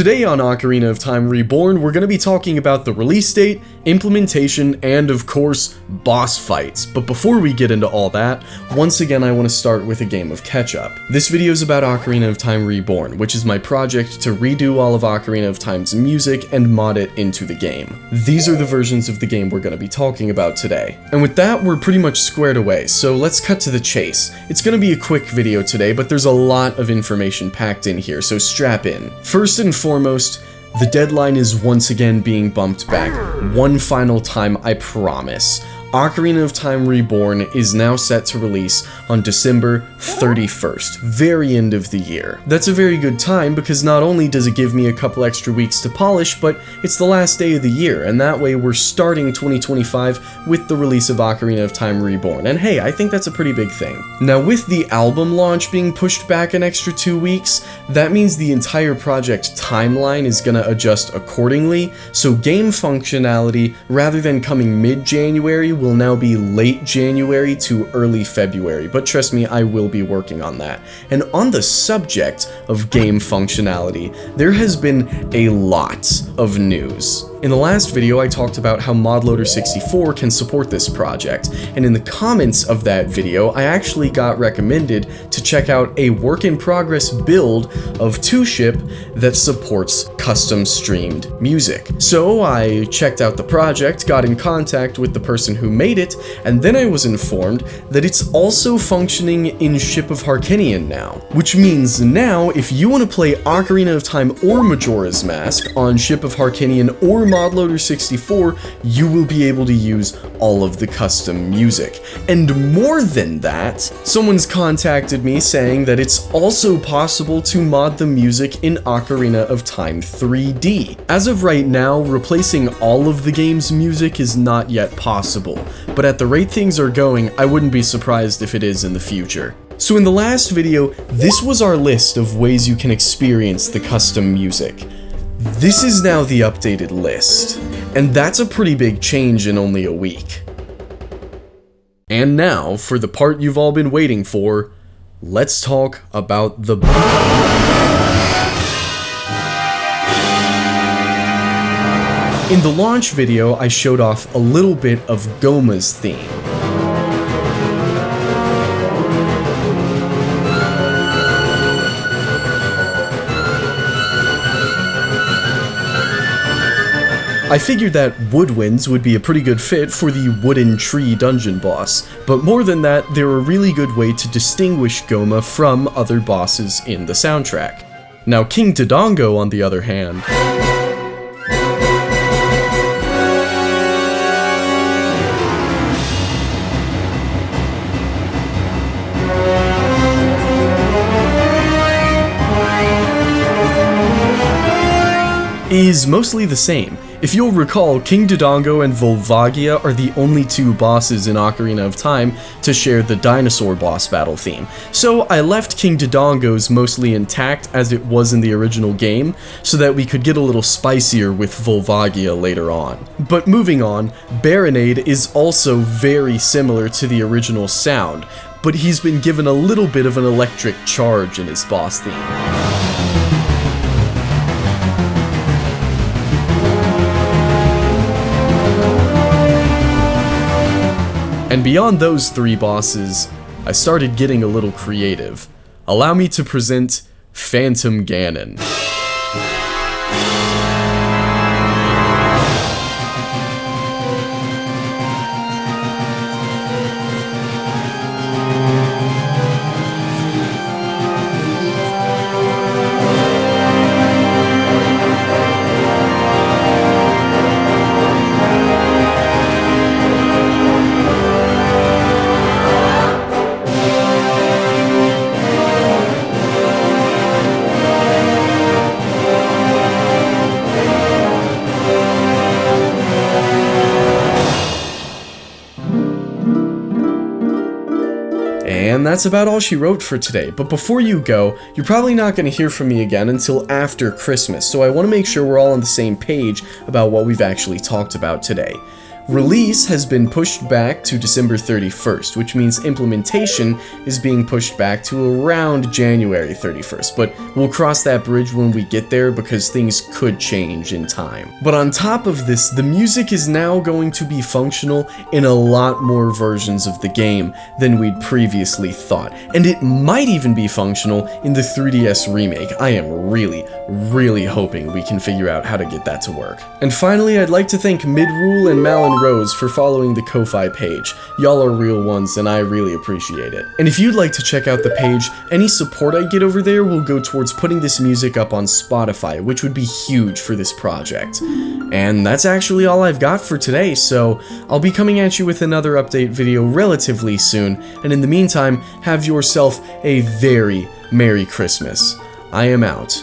Today on Ocarina of Time Reborn, we're going to be talking about the release date, implementation, and of course, boss fights. But before we get into all that, once again I want to start with a game of catch-up. This video is about Ocarina of Time Reborn, which is my project to redo all of Ocarina of Time's music and mod it into the game. These are the versions of the game we're going to be talking about today. And with that, we're pretty much squared away, so let's cut to the chase. It's going to be a quick video today, but there's a lot of information packed in here, so strap in. First and foremost, the deadline is once again being bumped back, one final time, I promise. Ocarina of Time Reborn is now set to release on December 31st, very end of the year. That's a very good time because not only does it give me a couple extra weeks to polish, but it's the last day of the year, and that way we're starting 2025 with the release of Ocarina of Time Reborn, and hey, I think that's a pretty big thing. Now with the album launch being pushed back an extra 2 weeks, that means the entire project timeline is gonna adjust accordingly, so game functionality, rather than coming mid-January, will now be late January to early February, but trust me, I will be working on that. And on the subject of game functionality, there has been a lot of news. In the last video, I talked about how ModLoader 64 can support this project, and in the comments of that video, I actually got recommended to check out a work-in-progress build of 2-Ship that supports custom-streamed music. So I checked out the project, got in contact with the person who made it, and then I was informed that it's also functioning in Ship of Harkinian now. Which means now, if you want to play Ocarina of Time or Majora's Mask on Ship of Harkinian or ModLoader 64, you will be able to use all of the custom music. And more than that, someone's contacted me saying that it's also possible to mod the music in Ocarina of Time 3D. As of right now, replacing all of the game's music is not yet possible, but at the rate things are going, I wouldn't be surprised if it is in the future. So in the last video, this was our list of ways you can experience the custom music. This is now the updated list, and that's a pretty big change in only a week. And now, for the part you've all been waiting for, let's talk about the... In the launch video, I showed off a little bit of Gohma's theme. I figured that woodwinds would be a pretty good fit for the wooden tree dungeon boss, but more than that, they're a really good way to distinguish Gohma from other bosses in the soundtrack. Now King Dodongo, on the other hand, is mostly the same. If you'll recall, King Dodongo and Volvagia are the only two bosses in Ocarina of Time to share the dinosaur boss battle theme, so I left King Dodongo's mostly intact as it was in the original game, so that we could get a little spicier with Volvagia later on. But moving on, Baronade is also very similar to the original sound, but he's been given a little bit of an electric charge in his boss theme. And beyond those three bosses, I started getting a little creative. Allow me to present Phantom Ganon. And that's about all she wrote for today, but before you go, you're probably not going to hear from me again until after Christmas, so I want to make sure we're all on the same page about what we've actually talked about today. Release has been pushed back to December 31st, which means implementation is being pushed back to around January 31st, but we'll cross that bridge when we get there because things could change in time. But on top of this, the music is now going to be functional in a lot more versions of the game than we'd previously thought, and it might even be functional in the 3DS remake. I am really hoping we can figure out how to get that to work. And finally, I'd like to thank Midrule and Malin Rose for following the Ko-Fi page. Y'all are real ones and I really appreciate it. And if you'd like to check out the page, any support I get over there will go towards putting this music up on Spotify, which would be huge for this project. And that's actually all I've got for today, so I'll be coming at you with another update video relatively soon, and in the meantime, have yourself a very Merry Christmas. I am out.